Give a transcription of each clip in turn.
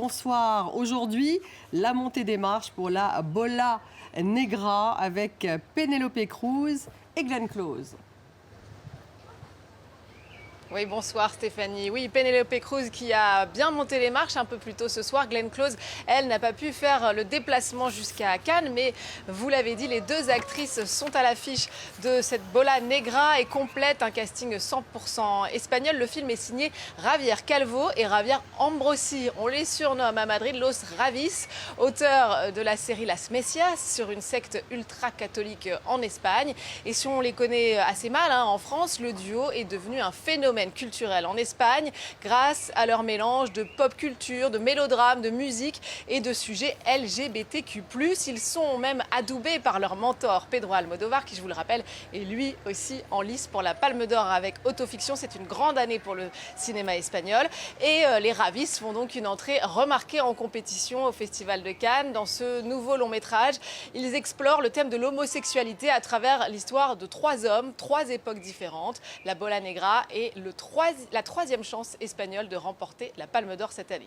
bonsoir. Aujourd'hui, la montée des marches pour la Bola Negra avec Penélope Cruz et Glenn Close. Oui, bonsoir Stéphanie. Oui, Penélope Cruz qui a bien monté les marches un peu plus tôt ce soir. Glenn Close, elle, n'a pas pu faire le déplacement jusqu'à Cannes. Mais vous l'avez dit, les deux actrices sont à l'affiche de cette Bola Negra et complètent un casting 100% espagnol. Le film est signé Javier Calvo et Javier Ambrosi. On les surnomme à Madrid Los Ravis, auteurs de la série Las Mesias sur une secte ultra-catholique en Espagne. Et si on les connaît assez mal en France, le duo est devenu un phénomène culturel en Espagne grâce à leur mélange de pop culture, de mélodrame, de musique et de sujets LGBTQ+. Ils sont même adoubés par leur mentor Pedro Almodóvar qui, je vous le rappelle, est lui aussi en lice pour la Palme d'Or avec Autofiction. C'est une grande année pour le cinéma espagnol et les Ravis font donc une entrée remarquée en compétition au Festival de Cannes. Dans ce nouveau long métrage, ils explorent le thème de l'homosexualité à travers l'histoire de trois hommes, trois époques différentes, la Bola Negra et la troisième chance espagnole de remporter la Palme d'Or cette année.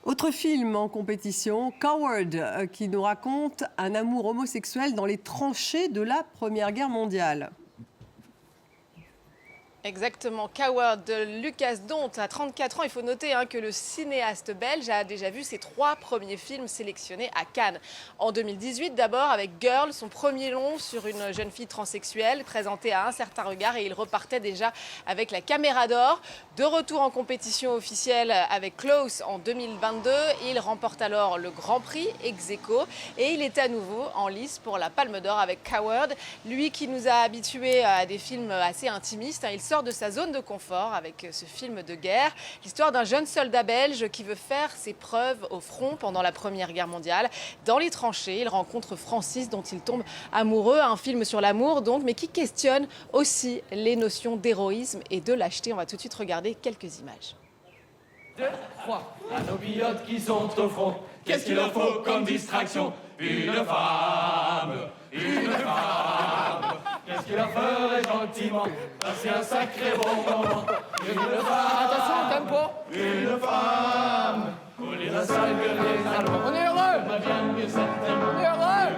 Autre film en compétition, Coward, qui nous raconte un amour homosexuel dans les tranchées de la Première Guerre mondiale. Exactement, Coward de Lucas Dont à 34 ans. Il faut noter que le cinéaste belge a déjà vu ses 3 premiers films sélectionnés à Cannes. En 2018, d'abord avec Girl, son premier long sur une jeune fille transsexuelle présentée à Un certain regard, et il repartait déjà avec la Caméra d'Or. De retour en compétition officielle avec Close en 2022, il remporte alors le Grand Prix ex aequo et il est à nouveau en lice pour la Palme d'Or avec Coward. Lui qui nous a habitués à des films assez intimistes, il sort de sa zone de confort avec ce film de guerre. L'histoire d'un jeune soldat belge qui veut faire ses preuves au front pendant la Première Guerre mondiale. Dans les tranchées, il rencontre Francis dont il tombe amoureux. Un film sur l'amour donc, mais qui questionne aussi les notions d'héroïsme et de lâcheté. On va tout de suite regarder quelques images. 2, 3. À nos pilotes qui sont au front, qu'est-ce qu'il leur faut comme distraction? Une femme, une femme. Qu'est-ce qu'il leur ferait gentiment passer un sacré bon moment? Une femme, attention, tempo. Une femme, pour les vassals que les Allemands. On est heureux. On est heureux.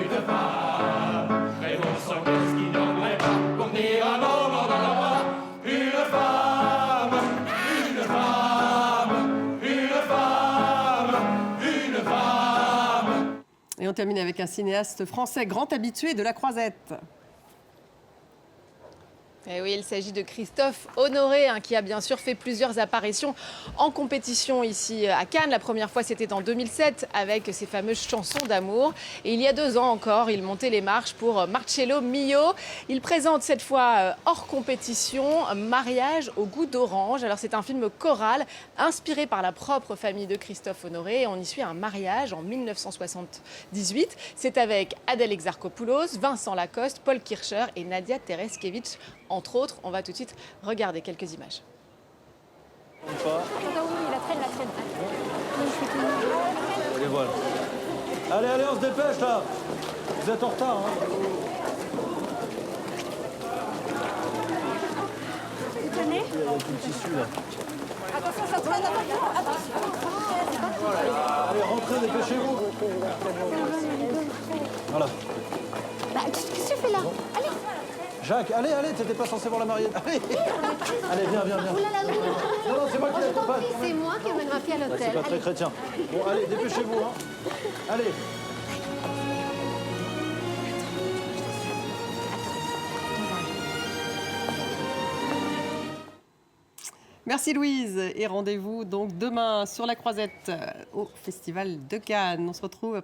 Une femme, mais bon sang, qu'est-ce qui n'aimerait pas pour venir un moment dans la voie? Une femme, une femme, une femme, une femme. Et on termine avec un cinéaste français, grand habitué de la croisette. Et oui, il s'agit de Christophe Honoré, qui a bien sûr fait plusieurs apparitions en compétition ici à Cannes. La première fois, c'était en 2007 avec ses fameuses chansons d'amour. Et il y a 2 ans encore, il montait les marches pour Marcello Mio. Il présente cette fois hors compétition Mariage au goût d'orange. Alors c'est un film choral inspiré par la propre famille de Christophe Honoré. Et on y suit un mariage en 1978. C'est avec Adèle Exarchopoulos, Vincent Lacoste, Paul Kircher et Nadia Tereskevich. Entre autres, on va tout de suite regarder quelques images. Oui, la traîne. Allez, voilà. Allez, on se dépêche là. Vous êtes en retard. Vous tenez? Il y a tout le tissu là. Attention, ça traîne, attention. Allez, rentrez, dépêchez-vous. Voilà. Bah, qu'est-ce que tu fais là? Allez. Jacques, allez, t'étais pas censé voir la mariée. Allez, viens. Oulala, Non, c'est moi qui l'accompagne. c'est moi qui amène ma fille à l'hôtel. C'est pas très chrétien. Bon, allez, dépêchez-vous. Allez. Merci Louise et rendez-vous donc demain sur la croisette au Festival de Cannes. On se retrouve après